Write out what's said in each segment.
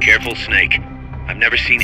Careful, Snake. I've never seen...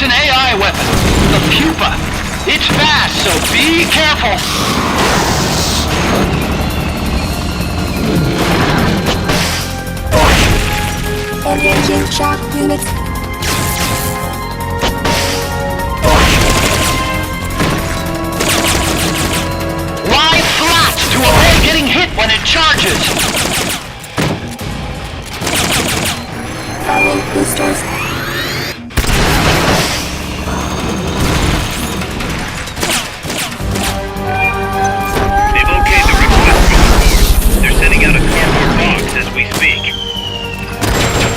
An AI weapon, the pupa. It's fast, so be careful. Engaging shock units. Lie flat to avoid getting hit when it charges. Firing boosters. Sending out a cardboard box as we speak.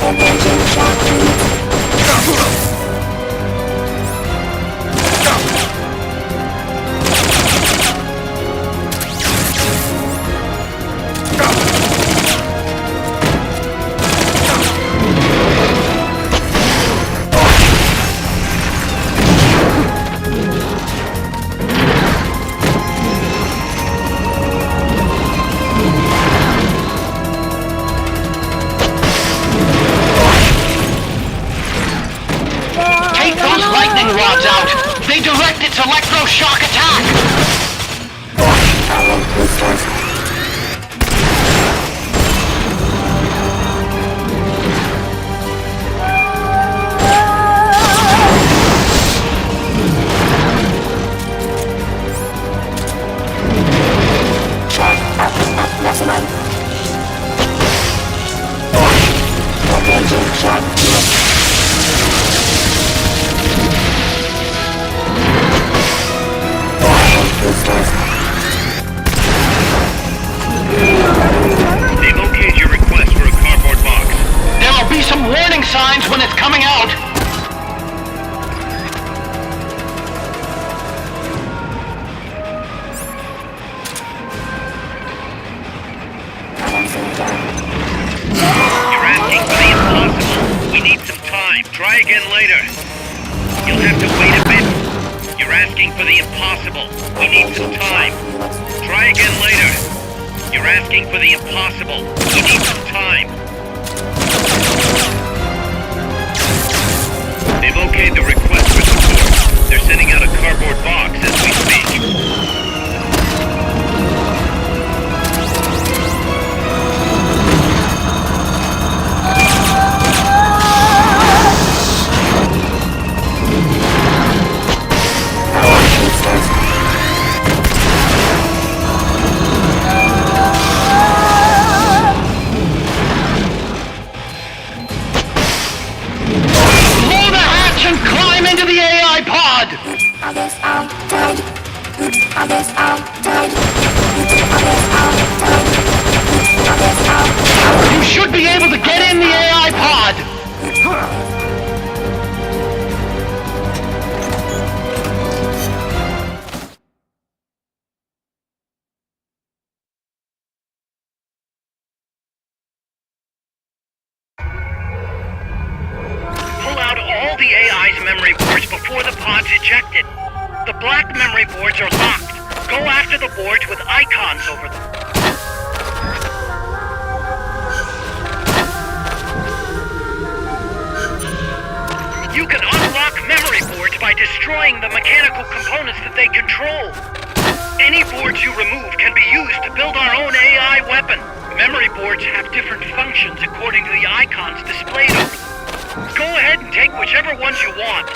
Engaging shock units. Rods out. They direct its electroshock attack. They've okayed your request for a cardboard box. There will be some warning signs when it's coming out. You're asking for the impossible. We need some time. Try again later. You'll have to wait a bit. You're asking for the impossible. We need some time. Try again later. You're asking for the impossible. We need some time. They've okayed the request for support. They're sending out a cardboard box as we speak. You should be able to get in the AI pod! Pull out all the AI's memory boards before the pod's ejected. The black memory boards are locked. Go after the boards with icons over them. You can unlock memory boards by destroying the mechanical components that they control. Any boards you remove can be used to build our own AI weapon. Memory boards have different functions according to the icons displayed on them. Go ahead and take whichever ones you want.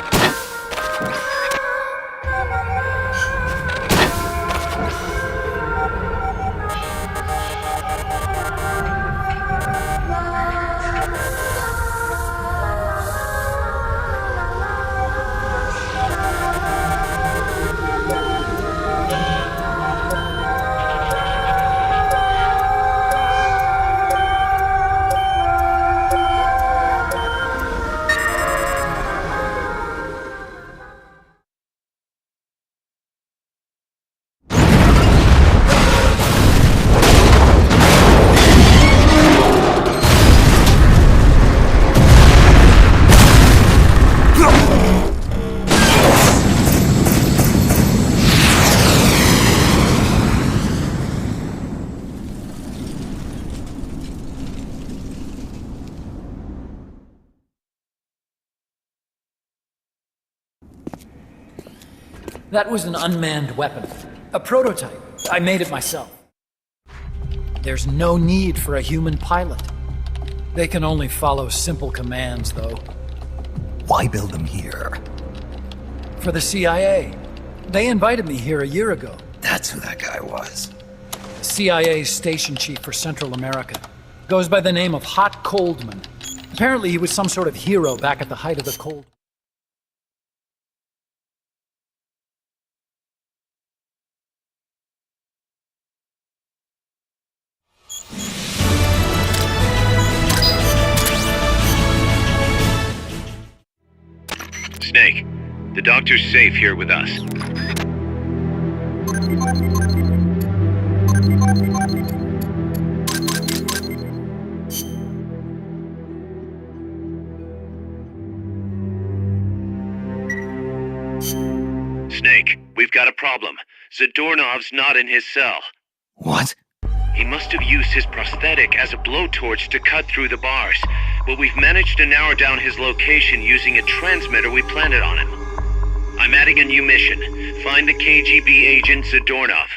That was an unmanned weapon. A prototype. I made it myself. There's no need for a human pilot. They can only follow simple commands, though. Why build them here? For the CIA. They invited me here a year ago. That's who that guy was. The CIA's station chief for Central America. Goes by the name of Hot Coldman. Apparently he was some sort of hero back at the height of the Cold. Snake, the doctor's safe here with us. Snake, we've got a problem. Zadornov's not in his cell. What? He must have used his prosthetic as a blowtorch to cut through the bars, but we've managed to narrow down his location using a transmitter we planted on him. I'm adding a new mission. Find the KGB agent Zadornov.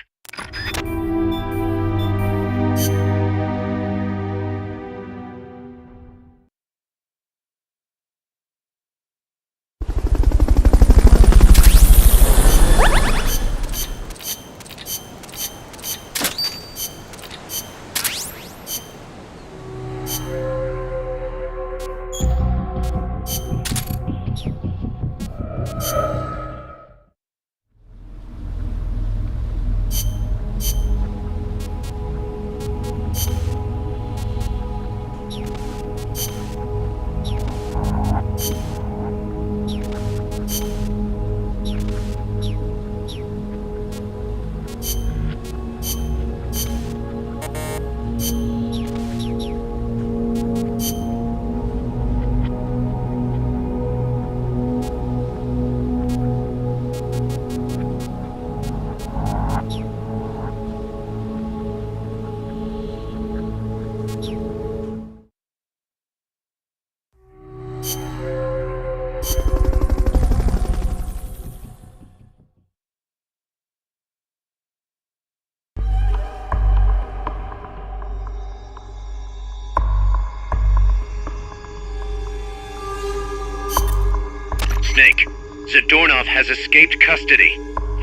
Snake, Zadornov has escaped custody.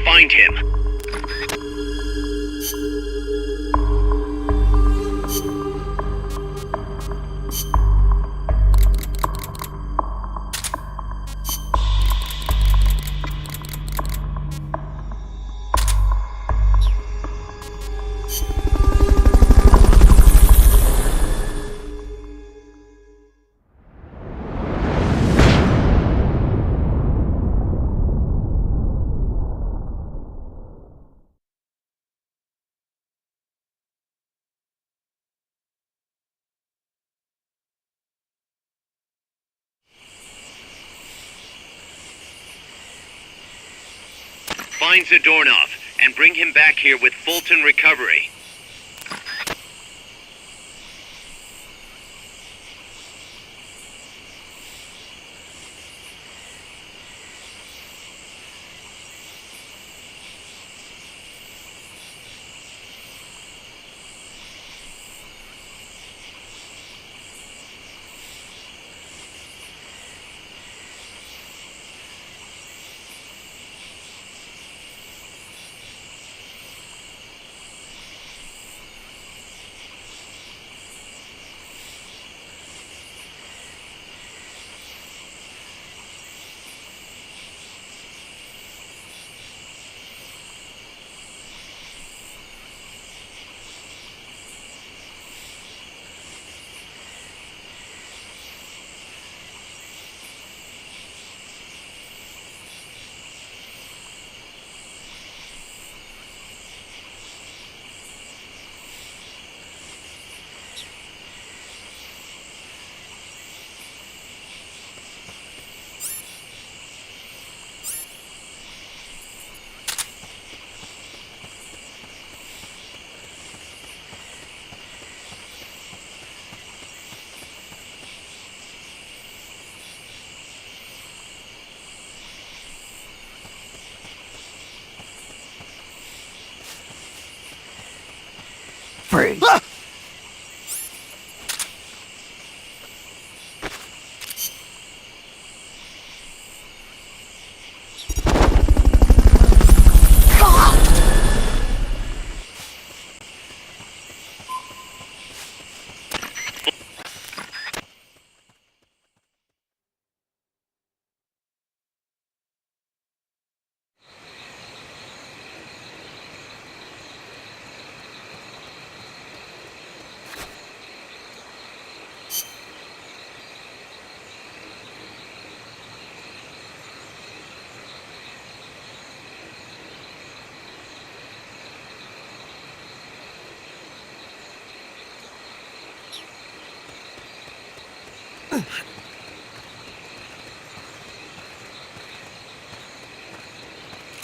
Find him. Find Zadornov and bring him back here with Fulton Recovery.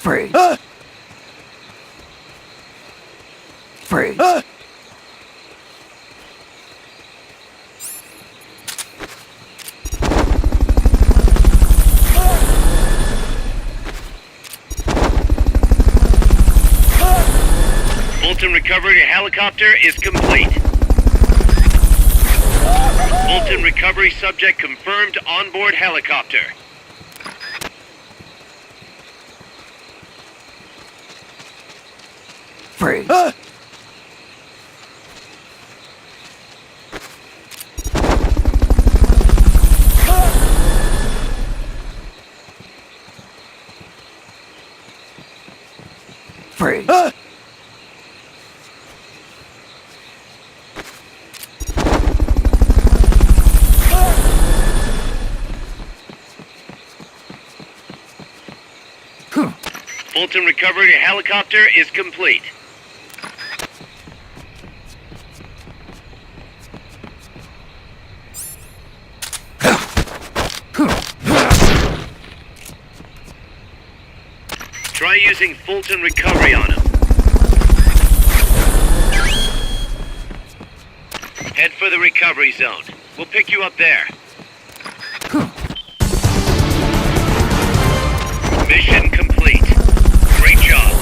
Freeze. Freeze. Fulton recovery helicopter is complete. Fulton recovery subject confirmed onboard helicopter. Freeze. Freeze. Fulton recovery helicopter is complete. Try using Fulton recovery on him. Head for the recovery zone. We'll pick you up there. Mission complete. Great job.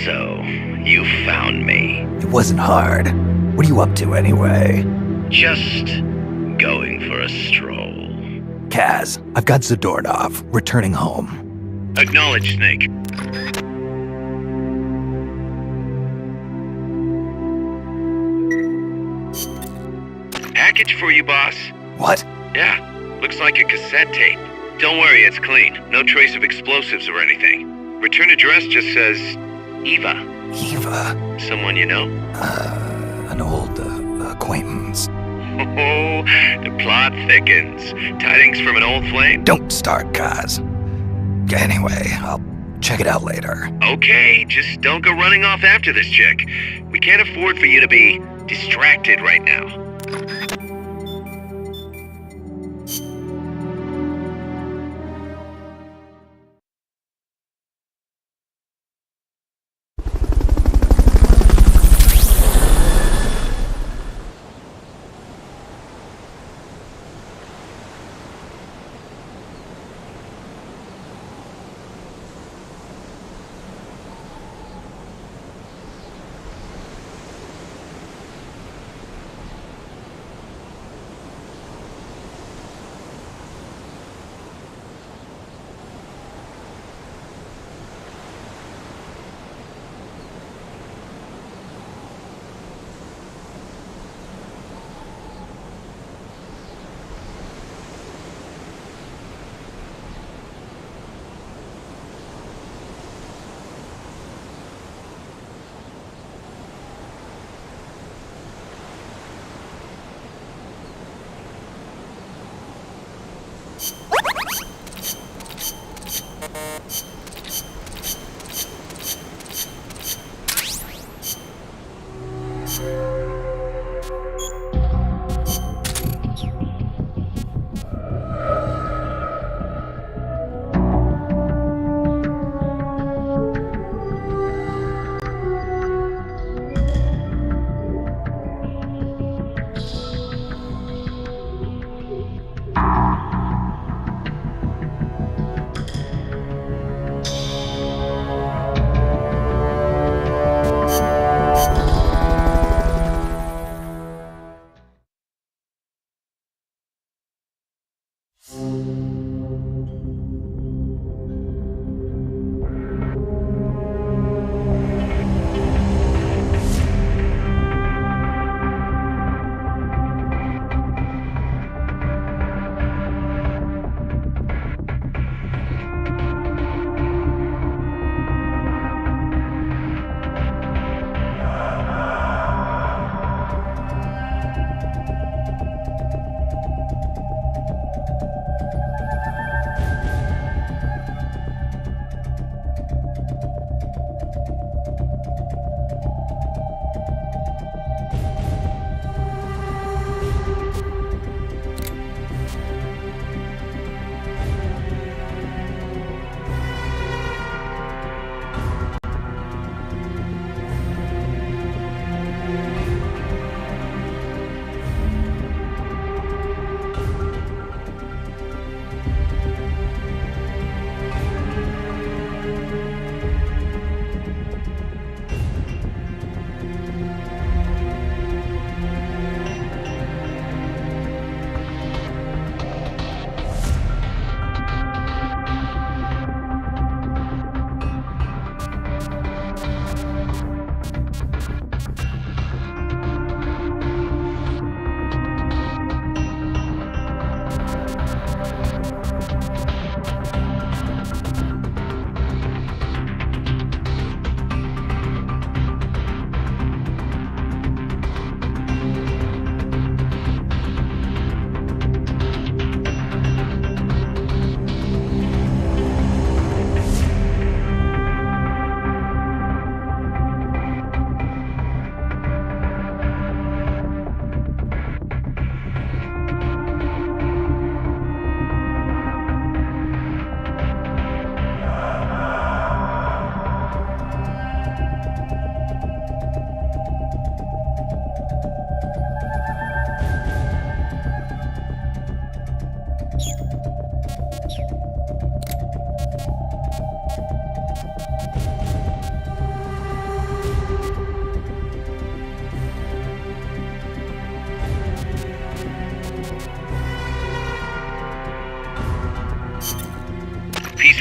So, you found me. It wasn't hard. What are you up to anyway? Just going for a stroll. Kaz, I've got Zadornov, returning home. Acknowledge, Snake. Package for you, boss. What? Yeah, looks like a cassette tape. Don't worry, it's clean. No trace of explosives or anything. Return address just says Eva. Eva? Someone you know? An old acquaintance. Oh, the plot thickens. Tidings from an old flame? Don't start, Kaz. Anyway, I'll check it out later. Okay, just don't go running off after this chick. We can't afford for you to be distracted right now.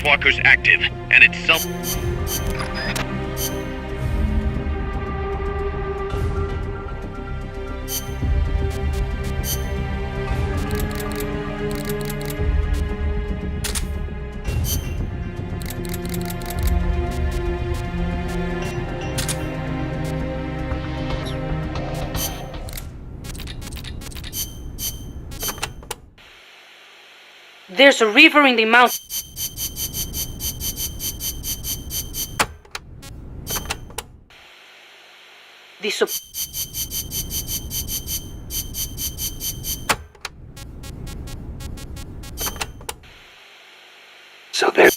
spacewalkers active, and it's self... There's a river in the mountain. The So there.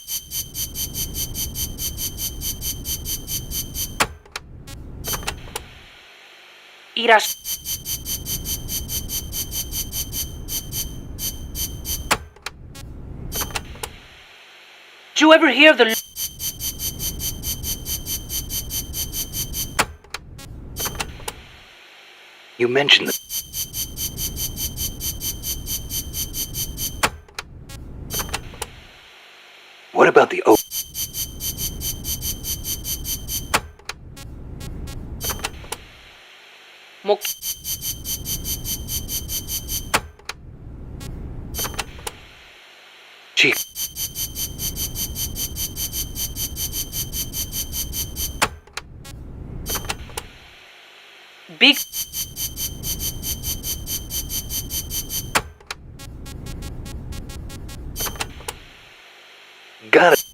irás. Did you ever hear the... You mentioned the. What about the Mo- Chief? Big... Got it.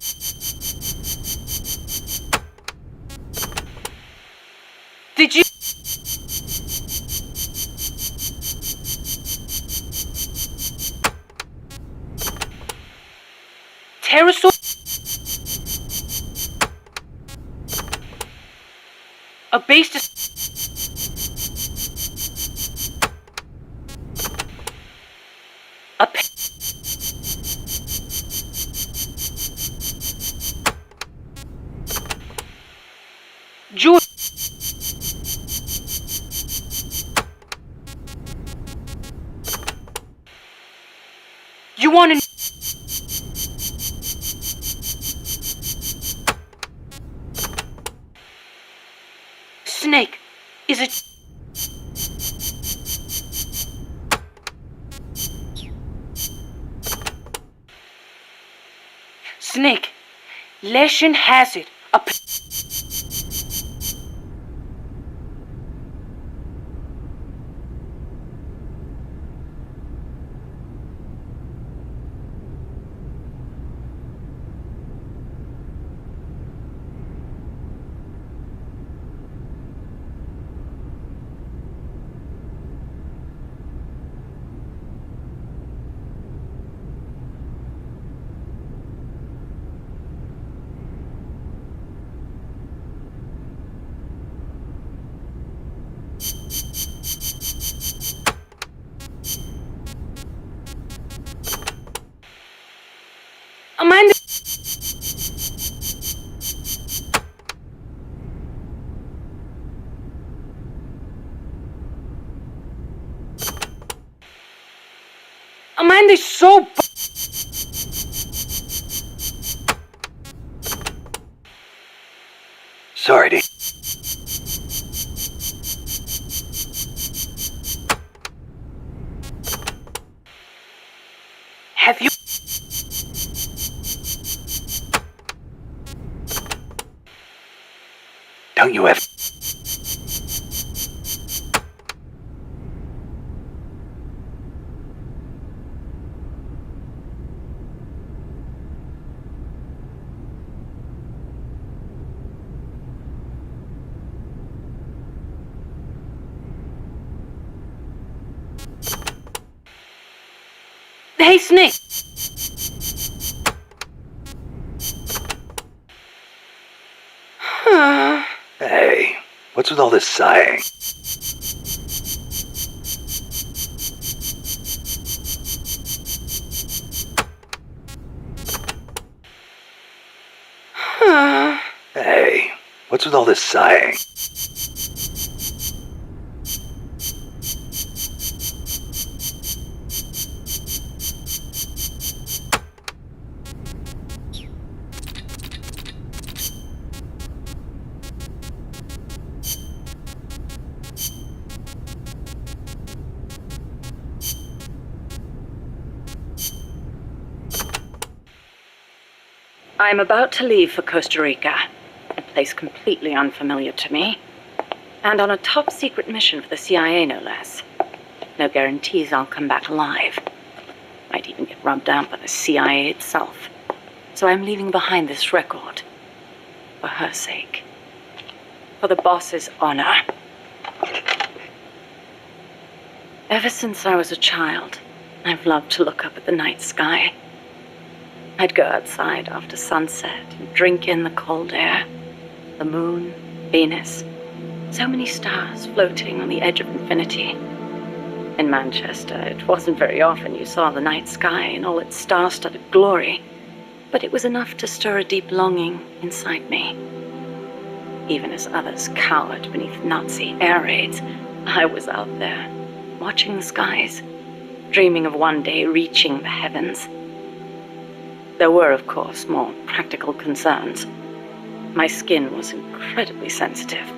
Did you... Pterosaur... A base to... A... Ju... You want to... Snake, is it... Snake, legend has it, a... Amanda... Amanda's so... Sorry, D. Have you... Don't you ever. Hey, Snake. Hey, what's with all this sighing? Hey, what's with all this sighing? I'm about to leave for Costa Rica, a place completely unfamiliar to me, and on a top-secret mission for the CIA, no less. No guarantees I'll come back alive. Might even get rubbed out by the CIA itself. So I'm leaving behind this record. For her sake. For the boss's honor. Ever since I was a child, I've loved to look up at the night sky. I'd go outside after sunset and drink in the cold air. The moon, Venus, so many stars floating on the edge of infinity. In Manchester, it wasn't very often you saw the night sky in all its star-studded glory, but it was enough to stir a deep longing inside me. Even as others cowered beneath Nazi air raids, I was out there, watching the skies, dreaming of one day reaching the heavens. There were, of course, more practical concerns. My skin was incredibly sensitive.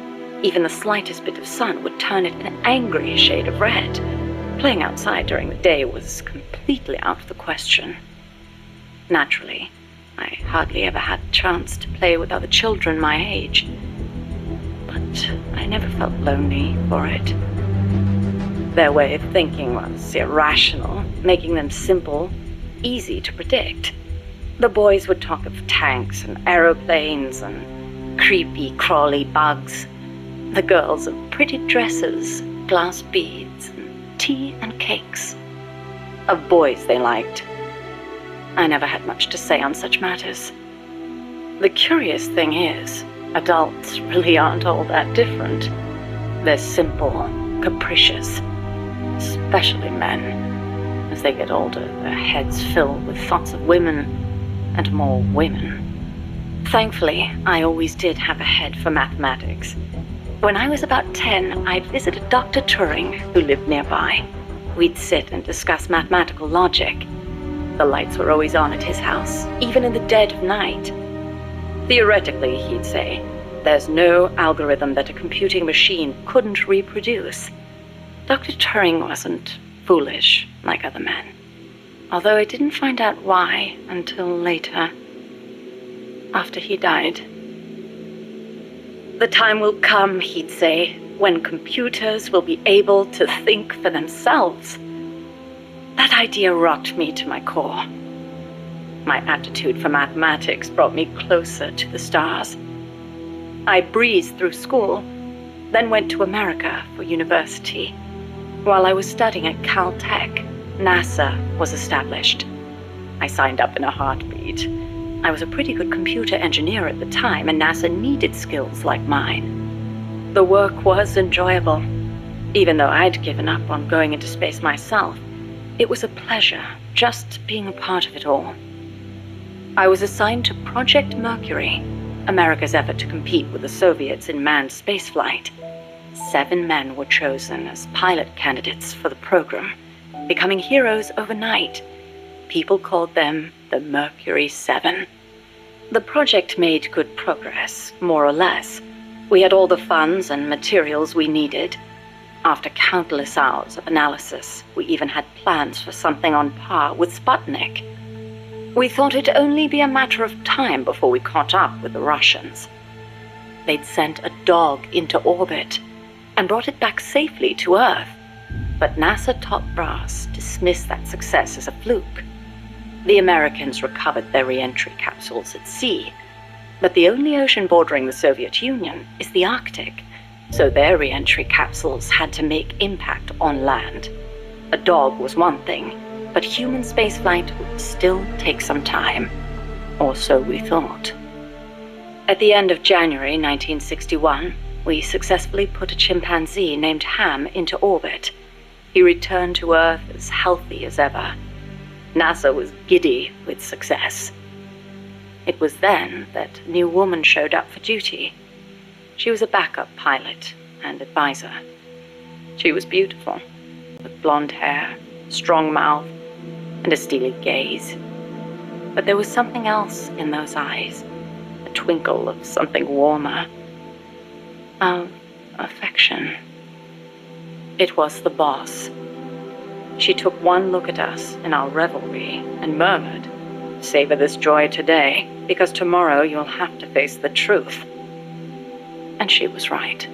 Even the slightest bit of sun would turn it an angry shade of red. Playing outside during the day was completely out of the question. Naturally, I hardly ever had a chance to play with other children my age. But I never felt lonely for it. Their way of thinking was irrational, making them simple, easy to predict. The boys would talk of tanks and aeroplanes and creepy, crawly bugs. The girls of pretty dresses, glass beads, and tea and cakes. Of boys they liked. I never had much to say on such matters. The curious thing is, adults really aren't all that different. They're simple, capricious, especially men. As they get older, their heads fill with thoughts of women, and more women. Thankfully, I always did have a head for mathematics. When I was about 10, I'd visited Dr. Turing, who lived nearby. We'd sit and discuss mathematical logic. The lights were always on at his house, even in the dead of night. Theoretically, he'd say, there's no algorithm that a computing machine couldn't reproduce. Dr. Turing wasn't foolish like other men. Although I didn't find out why until later, after he died. The time will come, he'd say, when computers will be able to think for themselves. That idea rocked me to my core. My aptitude for mathematics brought me closer to the stars. I breezed through school, then went to America for university. While I was studying at Caltech, NASA was established. I signed up in a heartbeat. I was a pretty good computer engineer at the time, and NASA needed skills like mine. The work was enjoyable. Even though I'd given up on going into space myself, it was a pleasure just being a part of it all. I was assigned to Project Mercury, America's effort to compete with the Soviets in manned spaceflight. 7 men were chosen as pilot candidates for the program, becoming heroes overnight. People called them the Mercury 7. The project made good progress, more or less. We had all the funds and materials we needed. After countless hours of analysis, we even had plans for something on par with Sputnik. We thought it'd only be a matter of time before we caught up with the Russians. They'd sent a dog into orbit and brought it back safely to Earth. But NASA top brass dismissed that success as a fluke. The Americans recovered their re-entry capsules at sea, but the only ocean bordering the Soviet Union is the Arctic, so their re-entry capsules had to make impact on land. A dog was one thing, but human spaceflight would still take some time, or so we thought. At the end of January 1961, we successfully put a chimpanzee named Ham into orbit. He returned to Earth as healthy as ever. NASA was giddy with success. It was then that a new woman showed up for duty. She was a backup pilot and advisor. She was beautiful, with blonde hair, strong mouth, and a steely gaze. But there was something else in those eyes, a twinkle of something warmer, of affection. It was the boss. She took one look at us in our revelry and murmured, Savor this joy today, because tomorrow you'll have to face the truth. And she was right.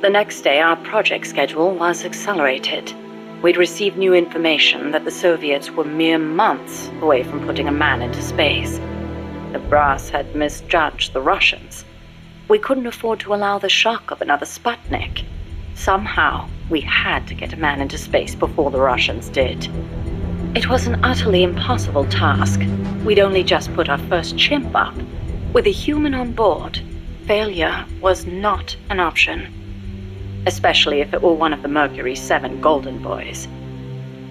The next day, our project schedule was accelerated. We'd received new information that the Soviets were mere months away from putting a man into space. The brass had misjudged the Russians. We couldn't afford to allow the shock of another Sputnik. Somehow, we had to get a man into space before the Russians did. It was an utterly impossible task. We'd only just put our first chimp up. With a human on board, failure was not an option. Especially if it were one of the Mercury 7 Golden Boys.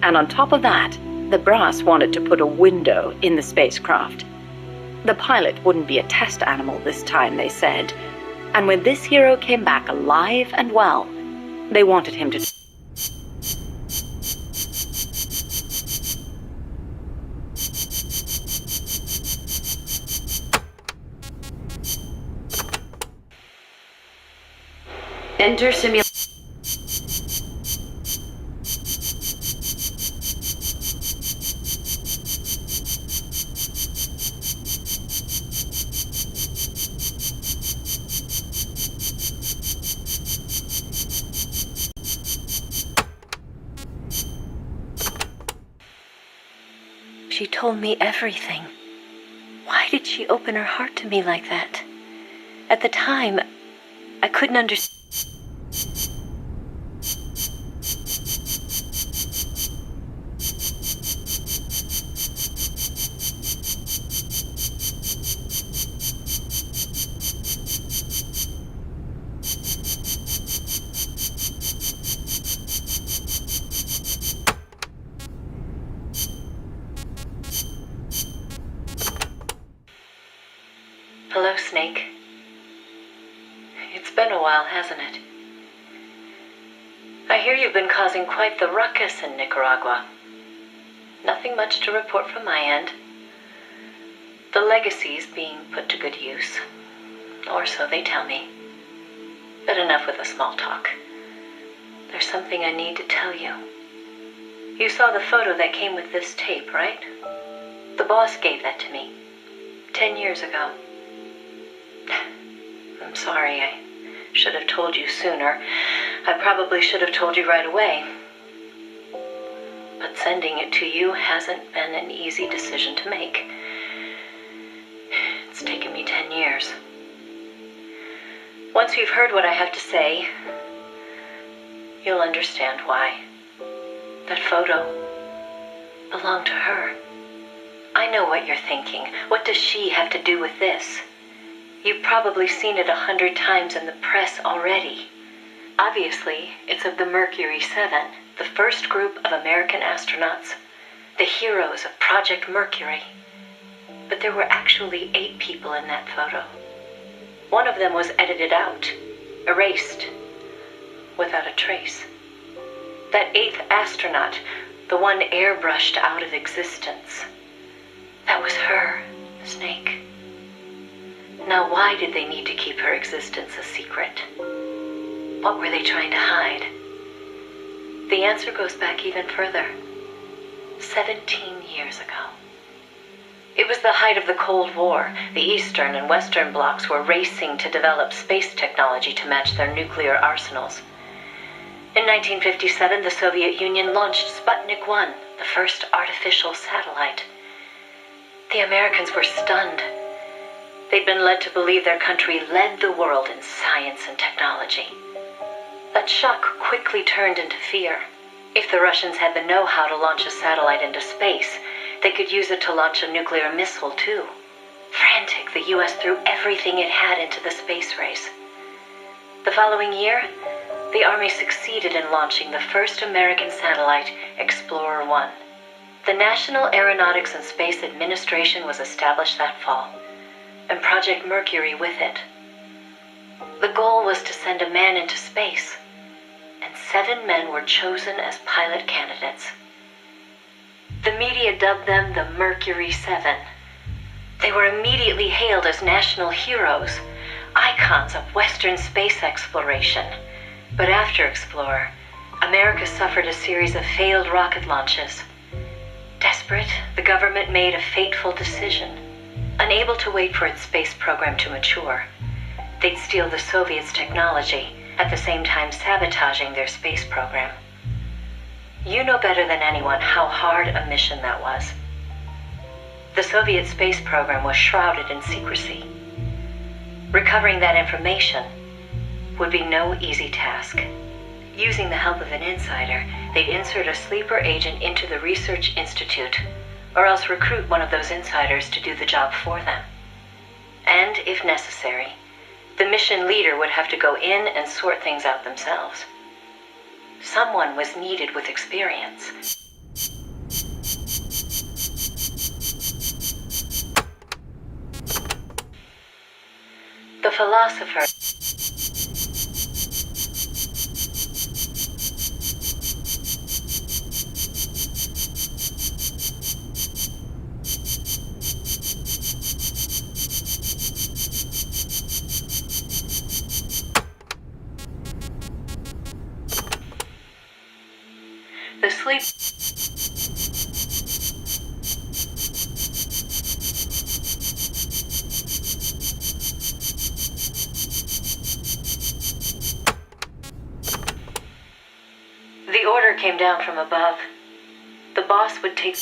And on top of that, the brass wanted to put a window in the spacecraft. The pilot wouldn't be a test animal this time, they said. And when this hero came back alive and well, they wanted him to... Enter simulation. She told me everything. Why did she open her heart to me like that? At the time, I couldn't understand. Hello, Snake. It's been a while, hasn't it? I hear you've been causing quite the ruckus in Nicaragua. Nothing much to report from my end. The legacy's being put to good use. Or so they tell me. But enough with the small talk. There's something I need to tell you. You saw the photo that came with this tape, right? The boss gave that to me 10 years ago. I'm sorry, I should have told you sooner. I probably should have told you right away. But sending it to you hasn't been an easy decision to make. It's taken me 10 years. Once you've heard what I have to say, you'll understand why. That photo belonged to her. I know what you're thinking. What does she have to do with this? You've probably seen it 100 times in the press already. Obviously, it's of the Mercury 7, the first group of American astronauts, the heroes of Project Mercury. But there were actually 8 people in that photo. One of them was edited out, erased, without a trace. That 8th astronaut, the one airbrushed out of existence, that was her, Snake. Now, why did they need to keep her existence a secret? What were they trying to hide? The answer goes back even further. 17 years ago. It was the height of the Cold War. The Eastern and Western blocs were racing to develop space technology to match their nuclear arsenals. In 1957, the Soviet Union launched Sputnik 1, the first artificial satellite. The Americans were stunned. They'd been led to believe their country led the world in science and technology. That shock quickly turned into fear. If the Russians had the know-how to launch a satellite into space, they could use it to launch a nuclear missile, too. Frantic, the U.S. threw everything it had into the space race. The following year, the Army succeeded in launching the first American satellite, Explorer 1. The National Aeronautics and Space Administration was established that fall, and Project Mercury with it. The goal was to send a man into space, and 7 men were chosen as pilot candidates. The media dubbed them the Mercury 7. They were immediately hailed as national heroes, icons of Western space exploration. But after Explorer, America suffered a series of failed rocket launches. Desperate Desperate, the government made a fateful decision. Unable to wait for its space program to mature, they'd steal the Soviets' technology, at the same time sabotaging their space program. You know better than anyone how hard a mission that was. The Soviet space program was shrouded in secrecy. Recovering that information would be no easy task. Using the help of an insider, they'd insert a sleeper agent into the research institute, or else recruit one of those insiders to do the job for them. And, if necessary, the mission leader would have to go in and sort things out themselves. Someone was needed with experience. The philosopher. The sleep. The order came down from above. The boss would take.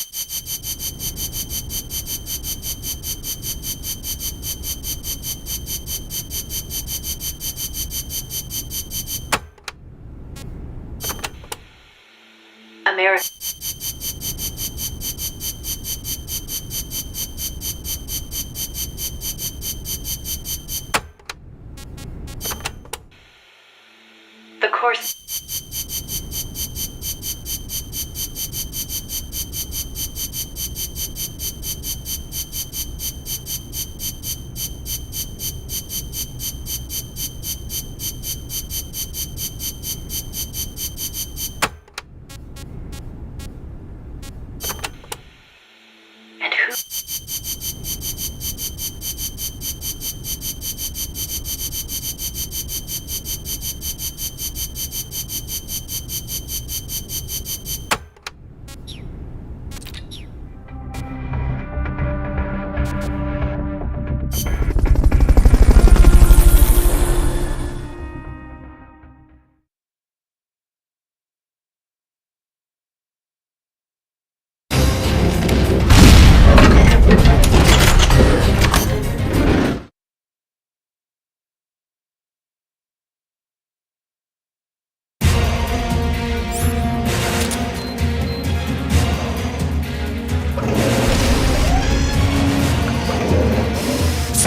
America. The course. And who?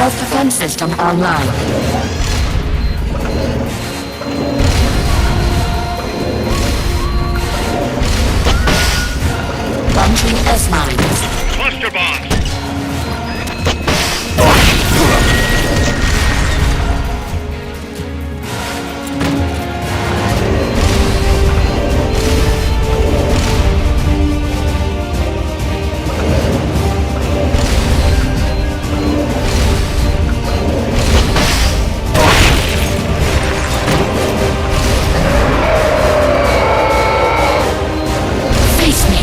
Self-defense system online. Launching S-mines. Cluster bombs! Face me.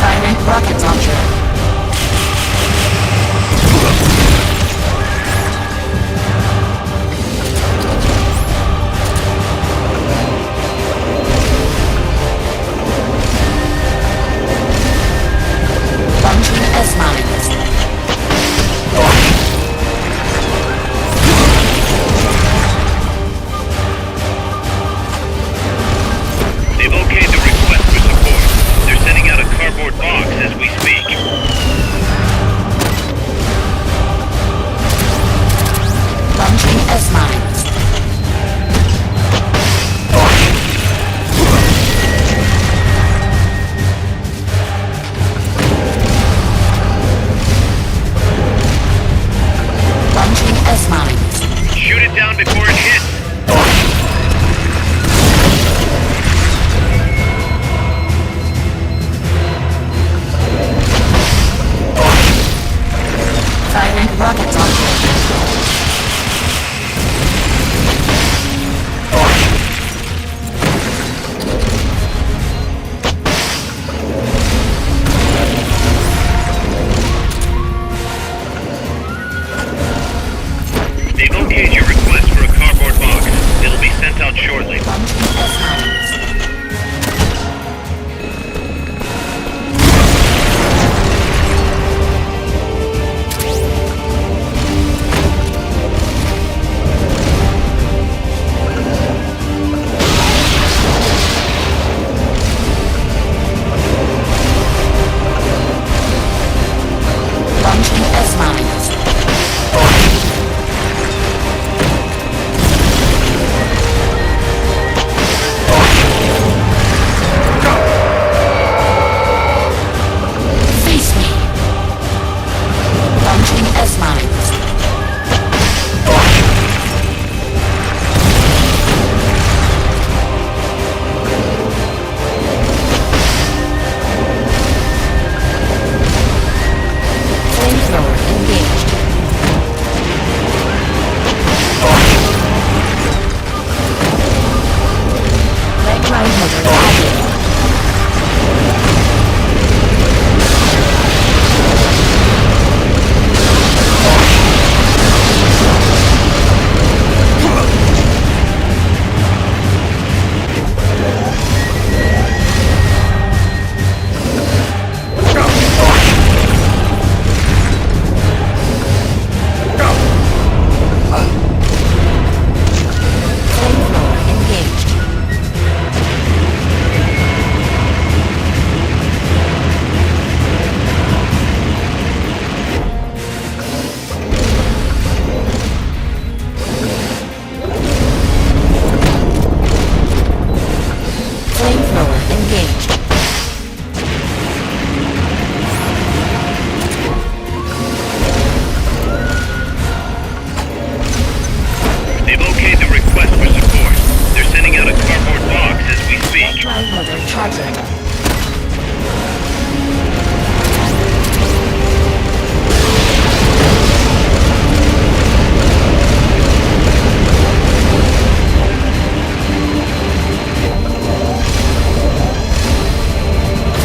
Firing rocket launcher. Launching S-mines. They've okayed the request for support. They're sending out a cardboard box as we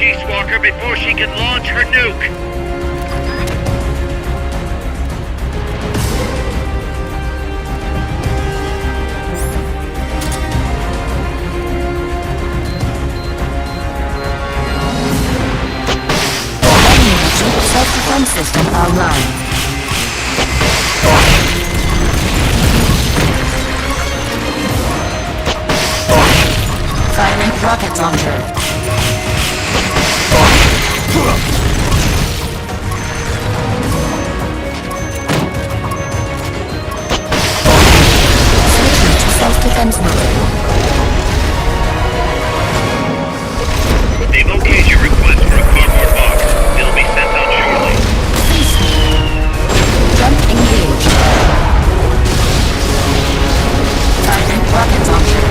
Peace Walker before she can launch her nuke. Self-defense system online. Firing rocket launcher. Switching to self-defense mode. They've okayed your request for a cardboard box. It'll be sent out shortly. Jump engaged. Firing rocket launcher.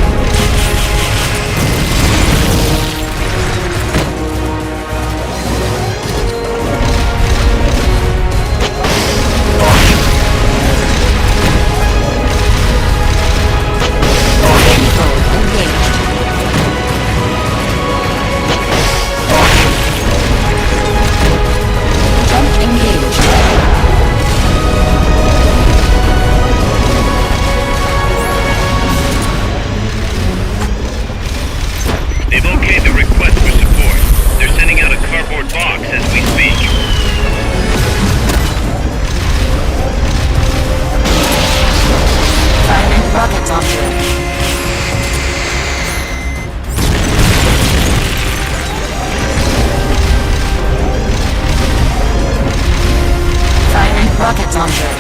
They've okayed the request for support. They're sending out a cardboard box as we speak. Firing rocket launcher. Firing rocket launcher.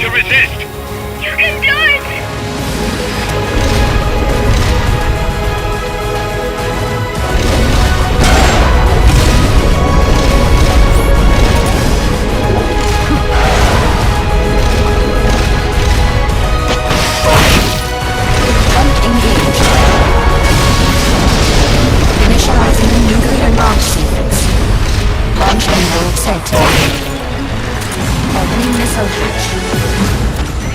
to resist. You can do it! Engaged. Initializing nuclear launch sequence. Launch window set. Opening missile hatch.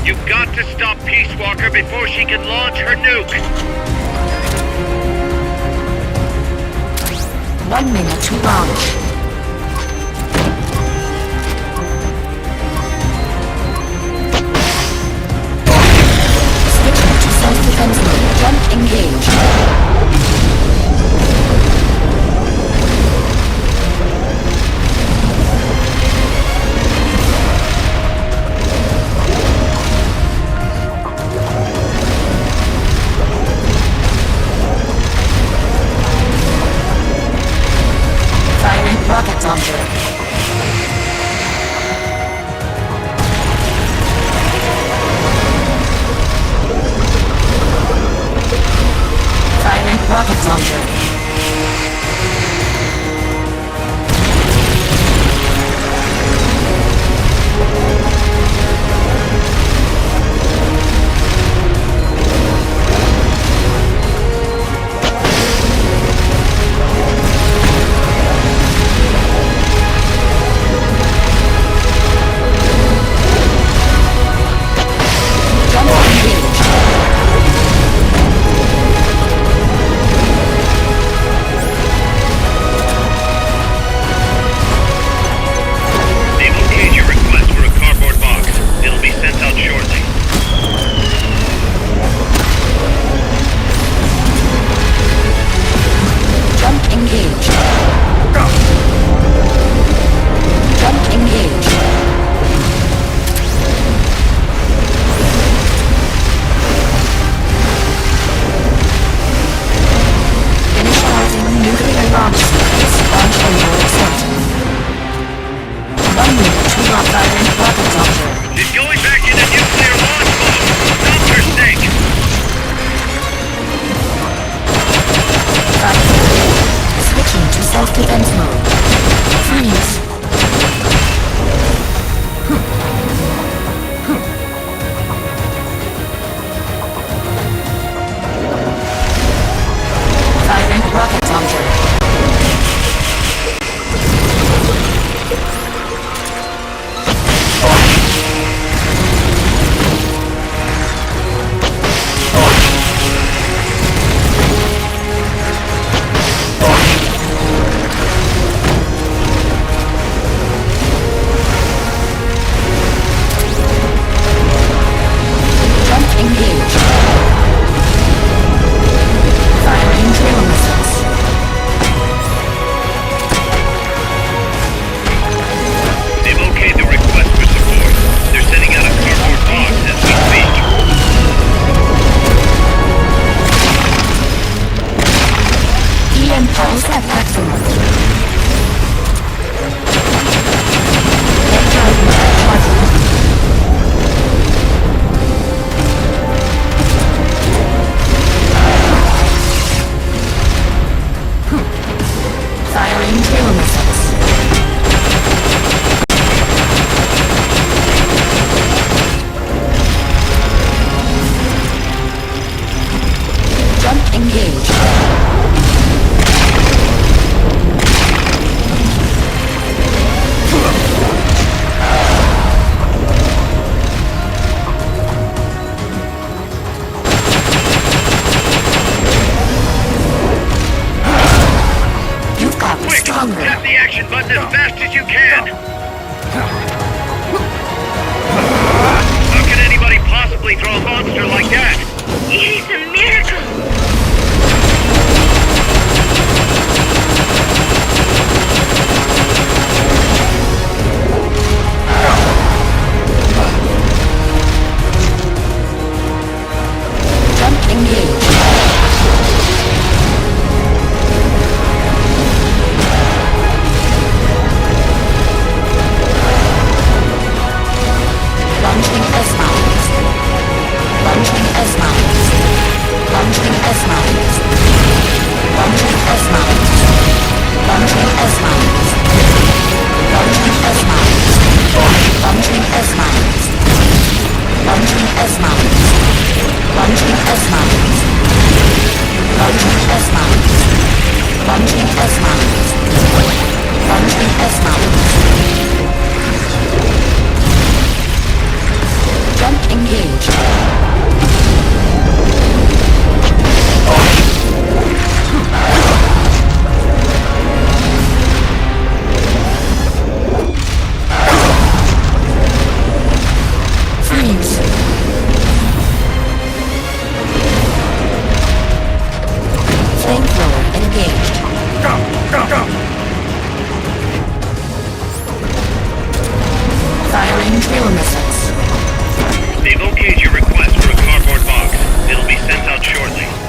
You've got to stop Peace Walker before she can launch her nuke. 1 minute to launch. Firing drill missiles. They've okayed your request for a cardboard box. It'll be sent out shortly.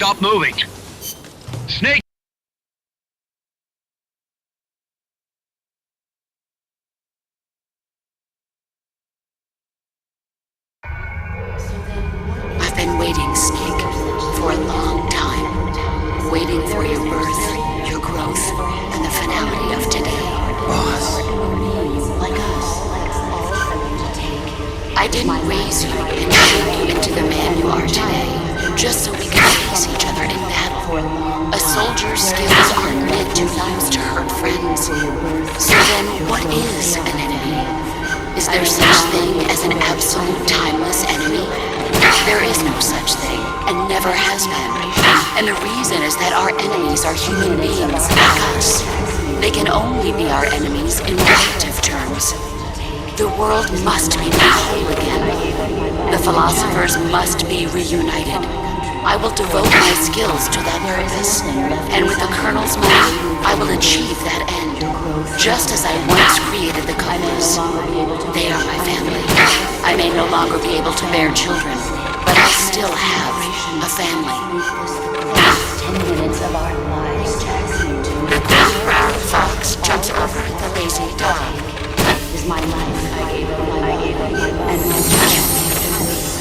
stop moving. Snake! I've been waiting, Snake, for a long time. Waiting for your birth, your growth, and the finality of today. Boss. Like us. I didn't raise you and shape you into the man you are today, just so we could face each other in battle. A soldier's skills are meant to be used to hurt friends. So then, what is an enemy? Is there such thing as an absolute timeless enemy? There is no such thing, and never has been. And the reason is that our enemies are human beings like us. They can only be our enemies in relative terms. The world must be made whole again. The philosophers must be reunited. I will devote my skills to that purpose, and with the Colonel's money, I will achieve that end. Just as I once created the Colonels. They are my family. I may no longer be able to bear children, but I still have a family. 10 minutes of our lives. The great brown fox jumps over the lazy dog. Is my life. I gave it and my child.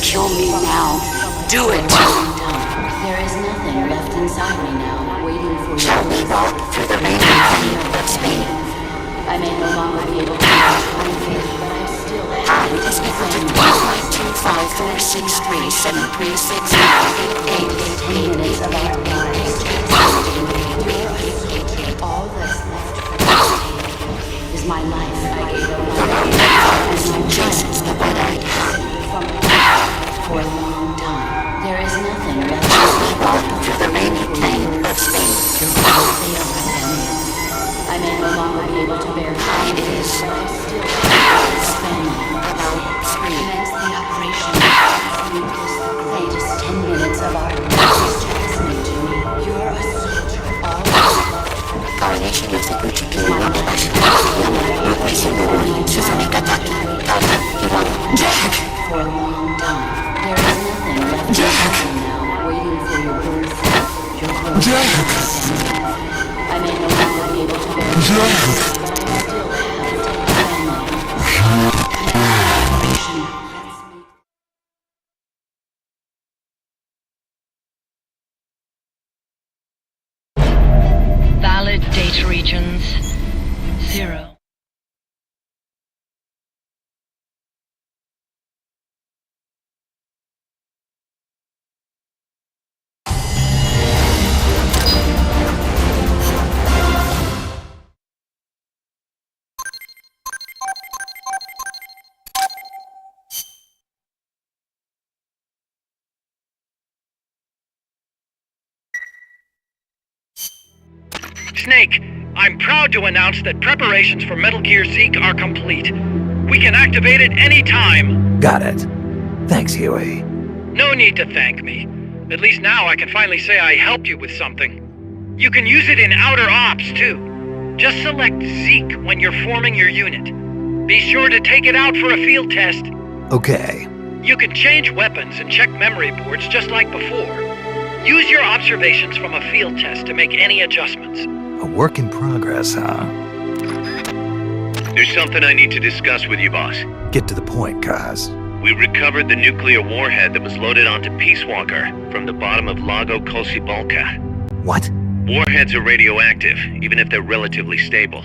Kill me now. Do it. There is nothing left inside me now, waiting for you. Shall we walk through the rain that's me? I may no longer be able to walk on faith, but I still have It is equal to 12.25463736988888. 10 minutes of our lives. All that's left is my life. I gave it and my Jason's the one I for a long time. There is nothing left. walk through the rainy plain of space. I may no longer be able to bear It is but I still have a family. about 3. Commence the operation. The latest 10 minutes of our lives. Listening to me. You're a soldier. All Coronation of the Gucci King. Jack! for a long time. There is nothing left now, waiting for your birth, your growth. I may no longer be able to bear but I still have a family. Valid data regions 0. Snake, I'm proud to announce that preparations for Metal Gear Zeke are complete. We can activate it any time. Got it. Thanks, Huey. No need to thank me. At least now I can finally say I helped you with something. You can use it in outer ops, too. Just select Zeke when you're forming your unit. Be sure to take it out for a field test. Okay. You can change weapons and check memory boards just like before. Use your observations from a field test to make any adjustments. A work in progress, huh? There's something I need to discuss with you, boss. Get to the point, Kaz. We recovered the nuclear warhead that was loaded onto Peace Walker from the bottom of Lago Kosibalka. What? Warheads are radioactive, even if they're relatively stable.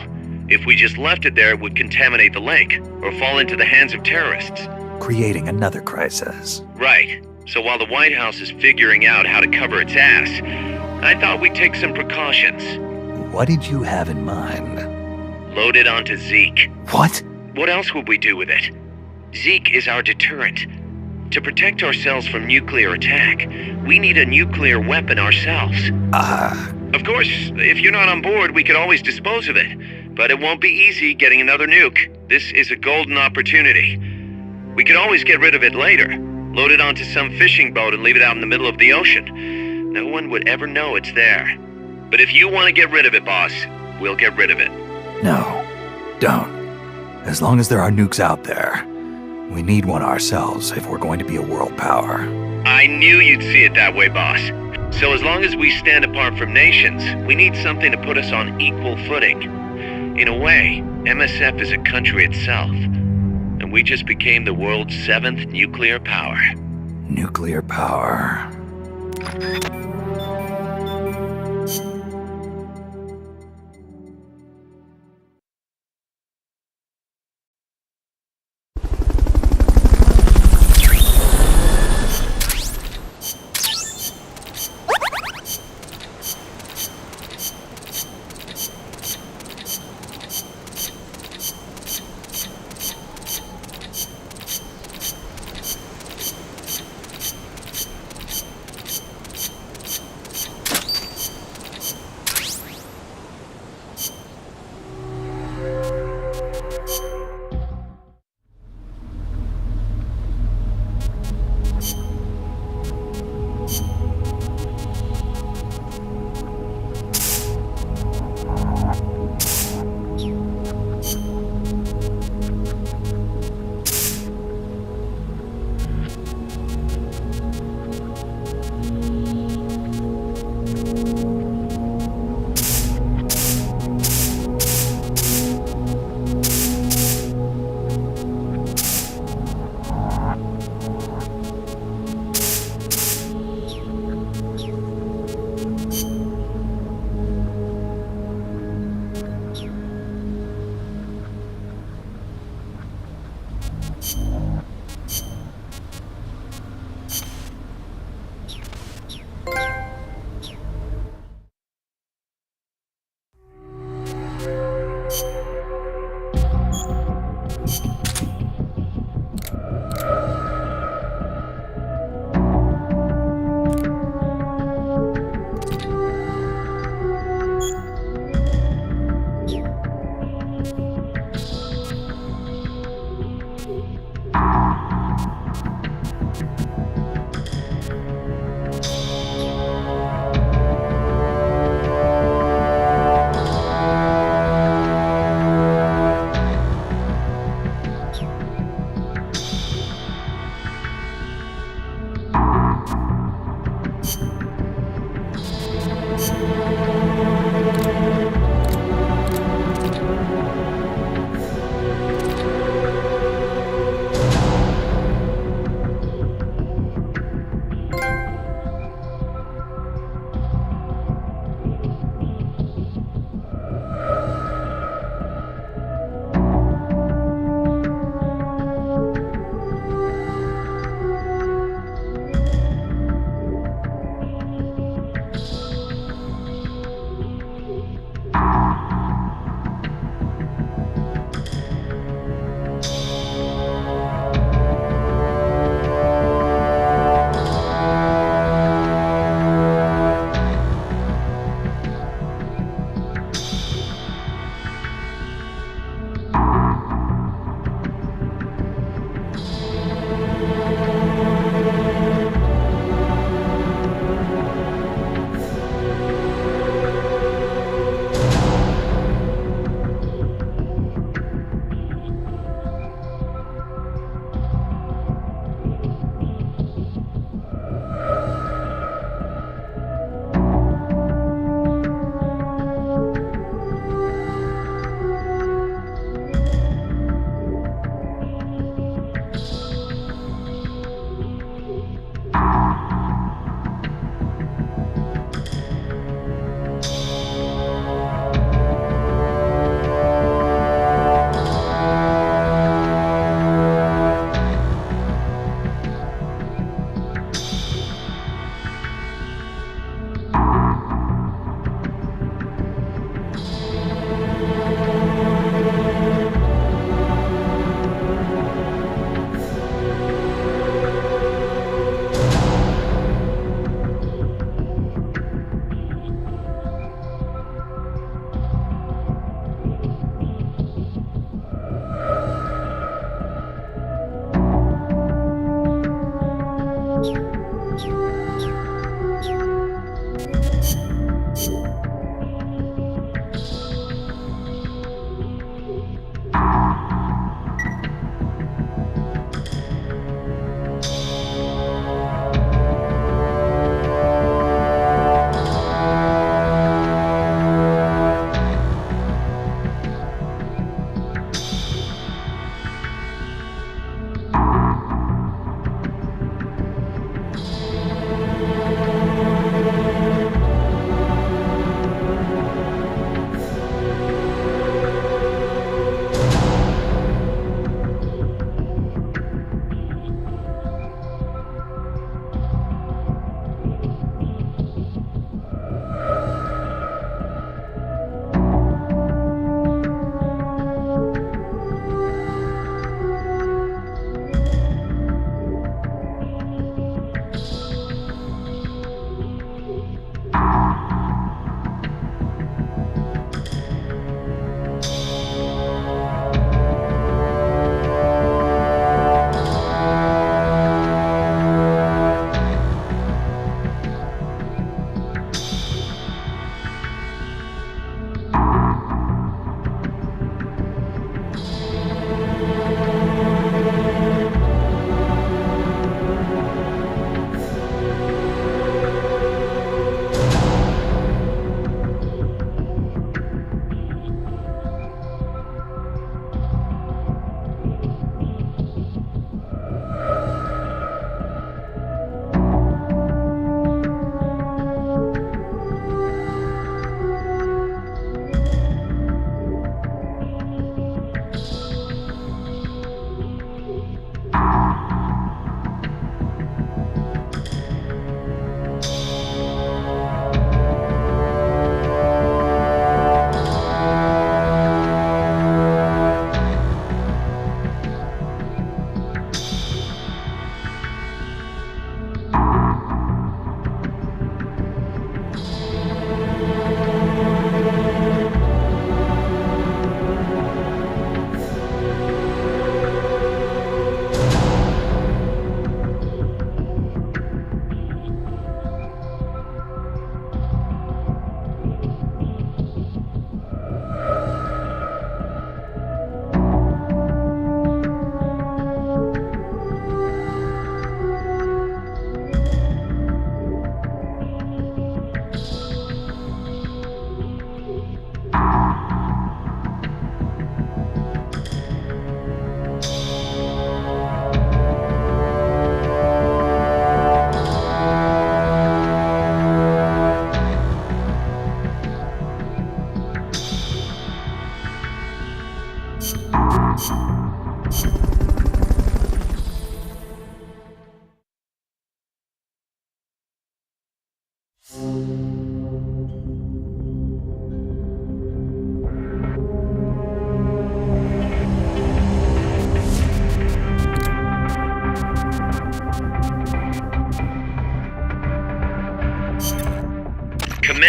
If we just left it there, it would contaminate the lake, or fall into the hands of terrorists. Creating another crisis. Right. So while the White House is figuring out how to cover its ass, I thought we'd take some precautions. What did you have in mind? Load it onto Zeke. What? What else would we do with it? Zeke is our deterrent. To protect ourselves from nuclear attack, we need a nuclear weapon ourselves. Of course, if you're not on board, we could always dispose of it. But it won't be easy getting another nuke. This is a golden opportunity. We could always get rid of it later. Load it onto some fishing boat and leave it out in the middle of the ocean. No one would ever know it's there. But if you want to get rid of it, boss, we'll get rid of it. No. Don't. As long as there are nukes out there, we need one ourselves if we're going to be a world power. I knew you'd see it that way, boss. So as long as we stand apart from nations, we need something to put us on equal footing. In a way, MSF is a country itself. And we just became the world's 7th nuclear power. Nuclear power.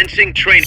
Commencing training.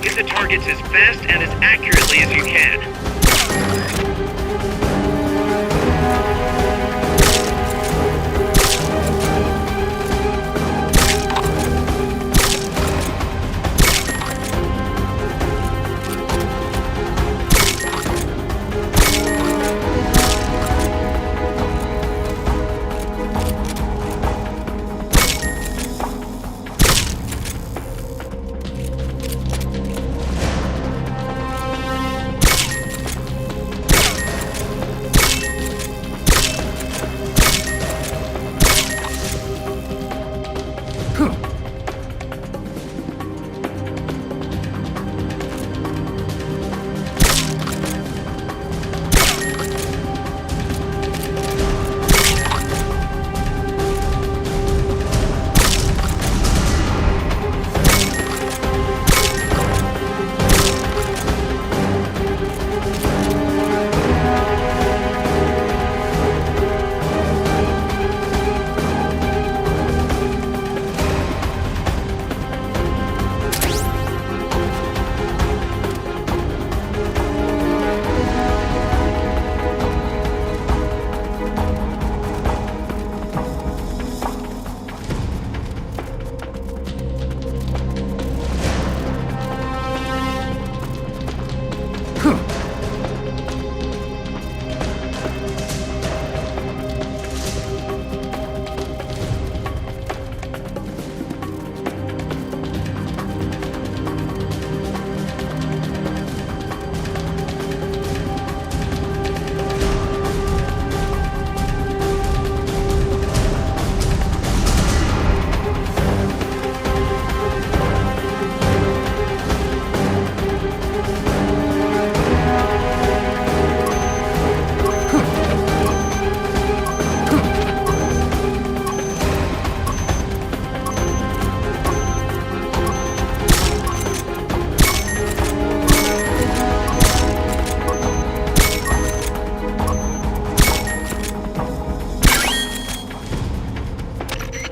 Hit the targets as fast and as accurately as you can.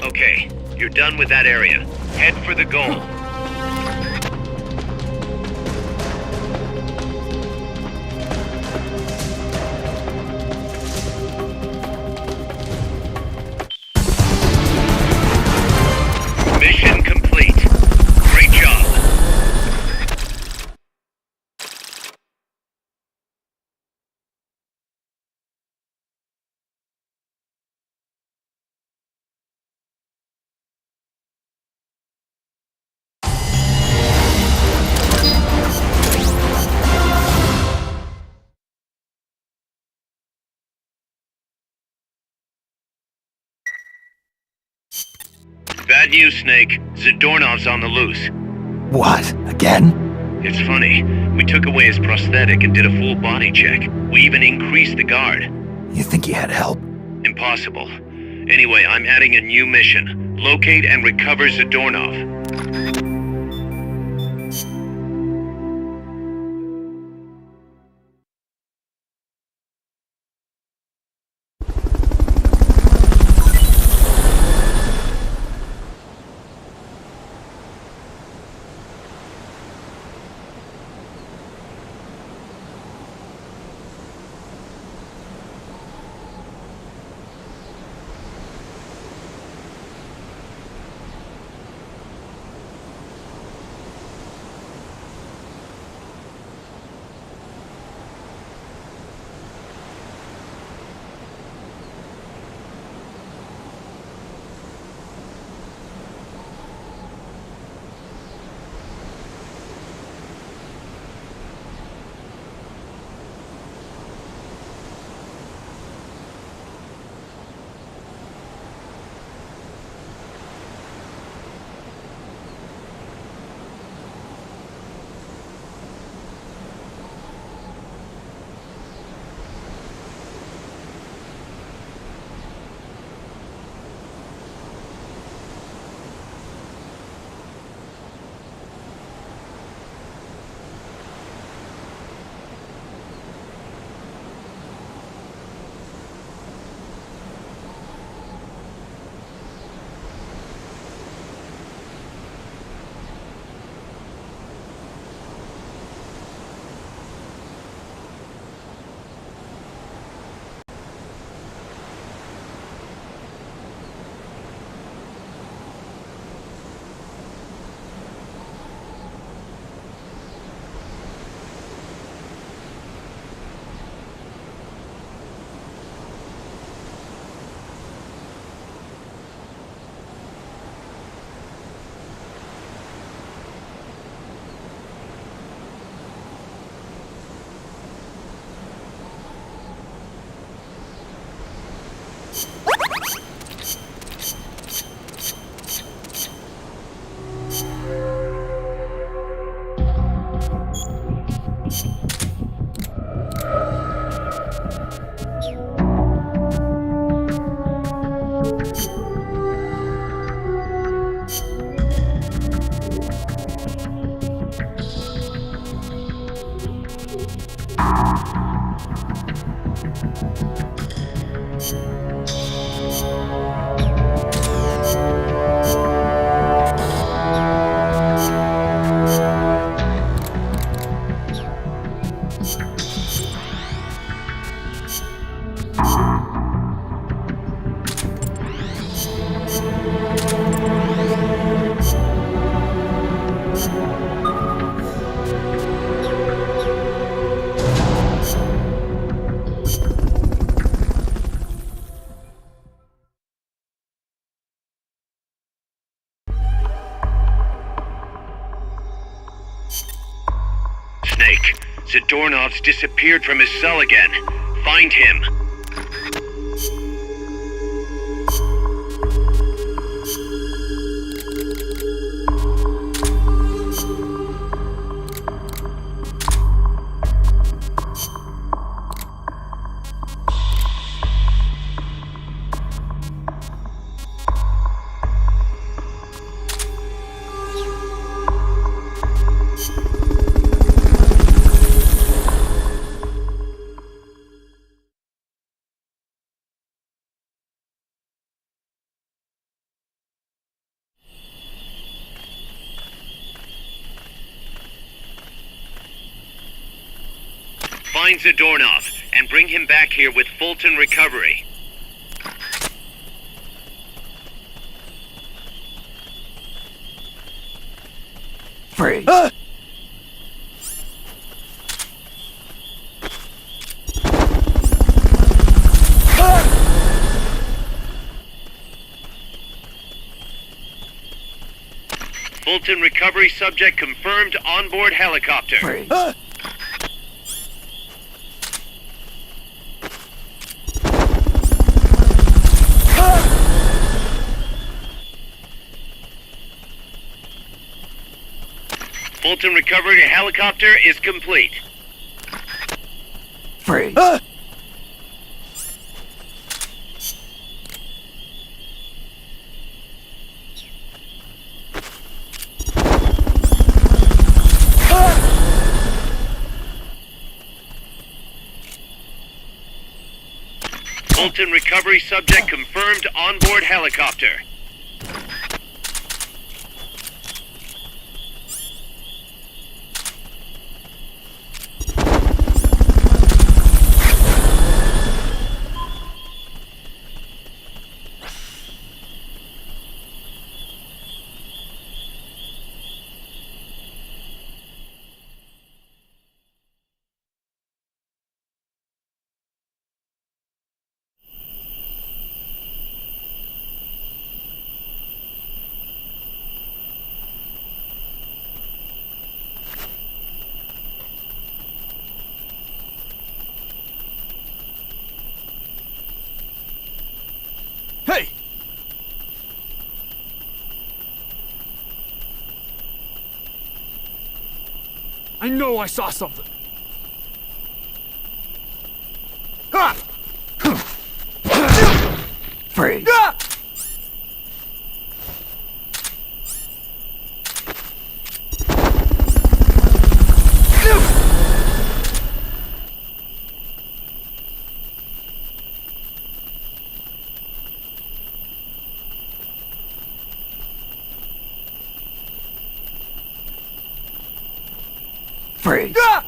Okay, you're done with that area. Head for the goal. Mission complete. Great job. Bad news, Snake. Zadornov's on the loose. What? Again? It's funny. We took away his prosthetic and did a full body check. We even increased the guard. You think he had help? Impossible. Anyway, I'm adding a new mission. Locate and recover Zadornov. Zadornov's disappeared from his cell again. Find him. Find Zadornov and bring him back here with Fulton Recovery. Freeze. Fulton Recovery subject confirmed onboard helicopter. Freeze. Fulton Recovery helicopter is complete. Freeze. Fulton Recovery subject confirmed onboard helicopter. Hey! I know I saw something. Ah! Freeze. Ah! Freeze. Ah!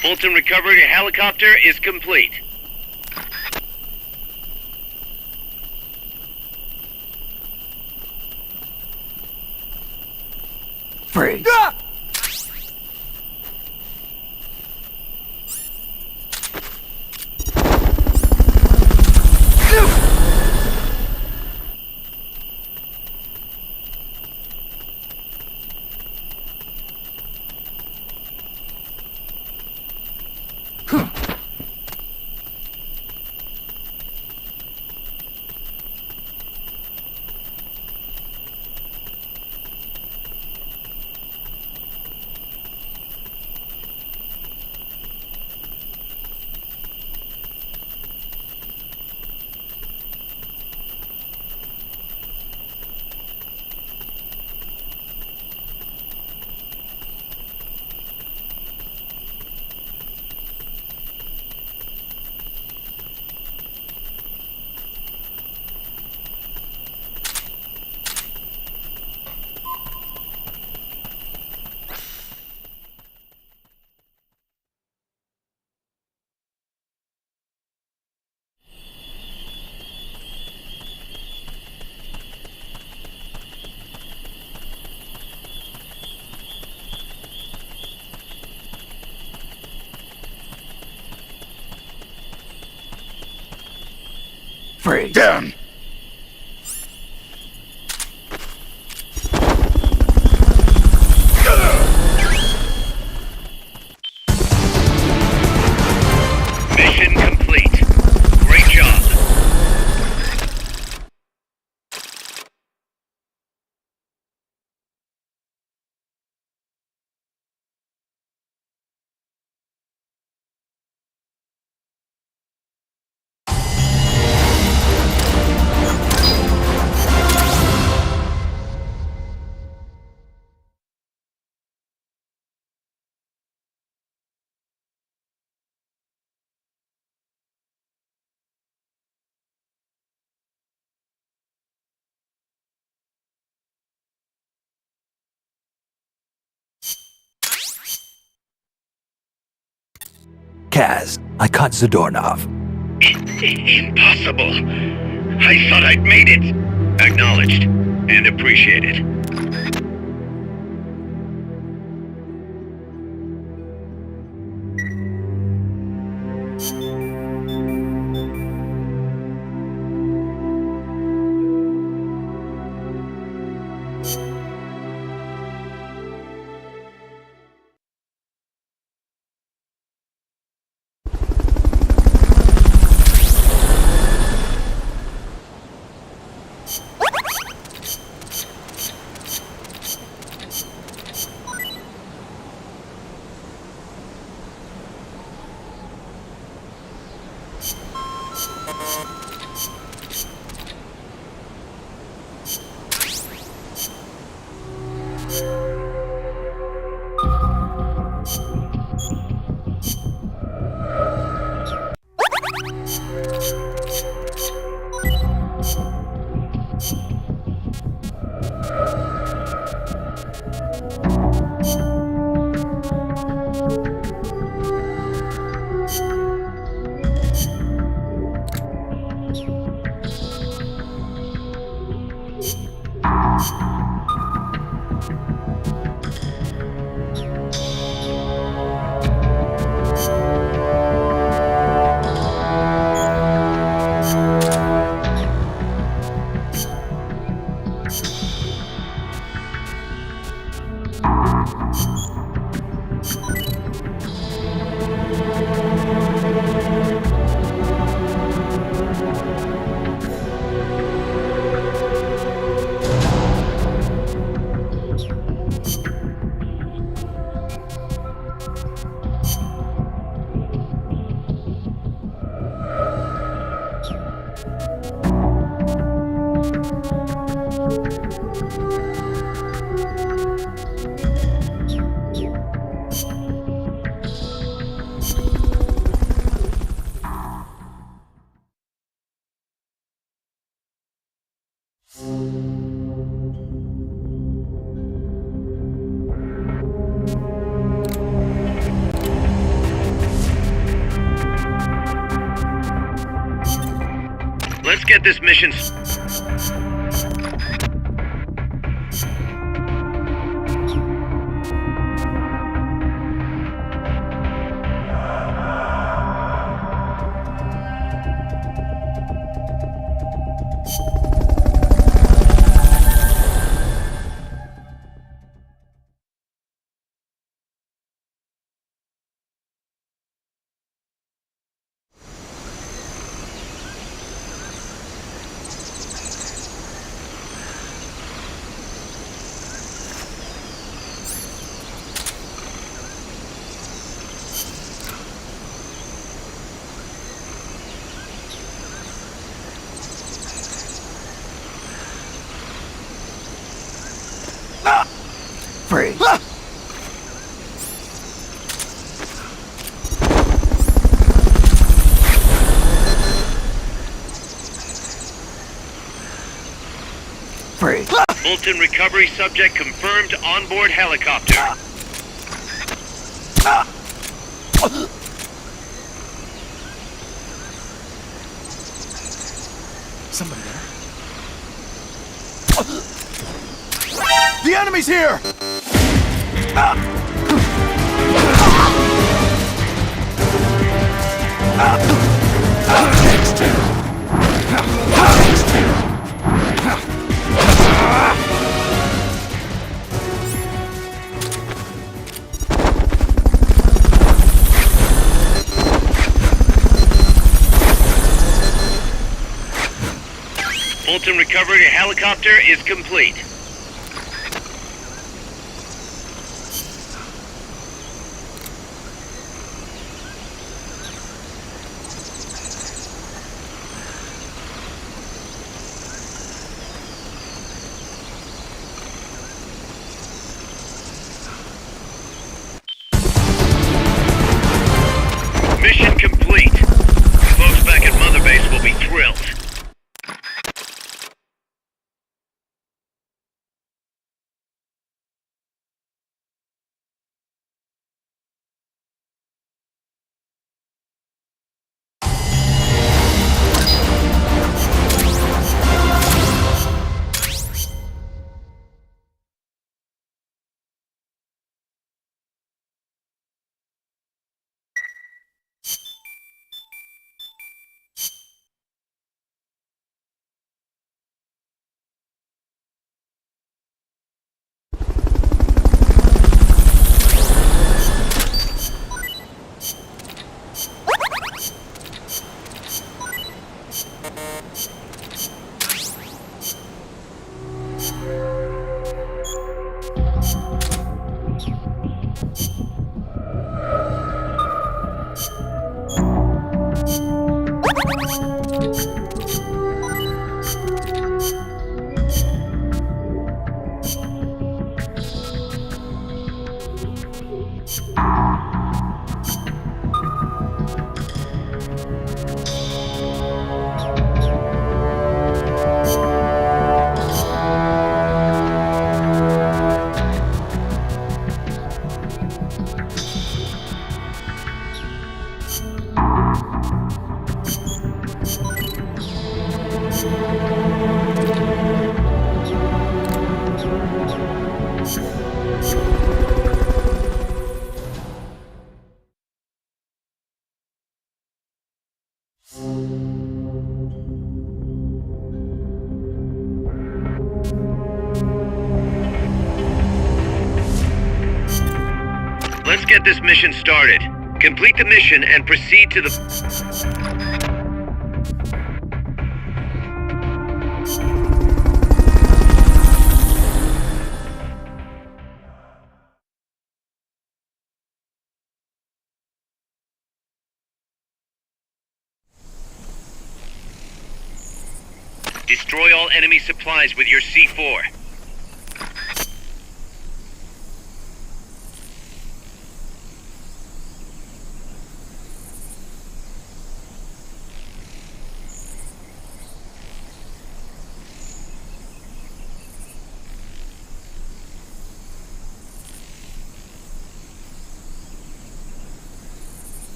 Fulton Recovery helicopter is complete. Freeze. Ah! Freeze. Down! Mission complete. Great job. Kaz, I caught Zadornov. Impossible. I thought I'd made it. Acknowledged and appreciated. Let's get this mission. Freeze. Freeze. Fulton recovery subject confirmed onboard helicopter. Somebody there? The enemy's here! Next. Hamilton recovery helicopter is complete. Mission complete. Folks back at Mother Base will be thrilled. Let's get this mission started. Complete the mission and proceed to the... Destroy all enemy supplies with your C4.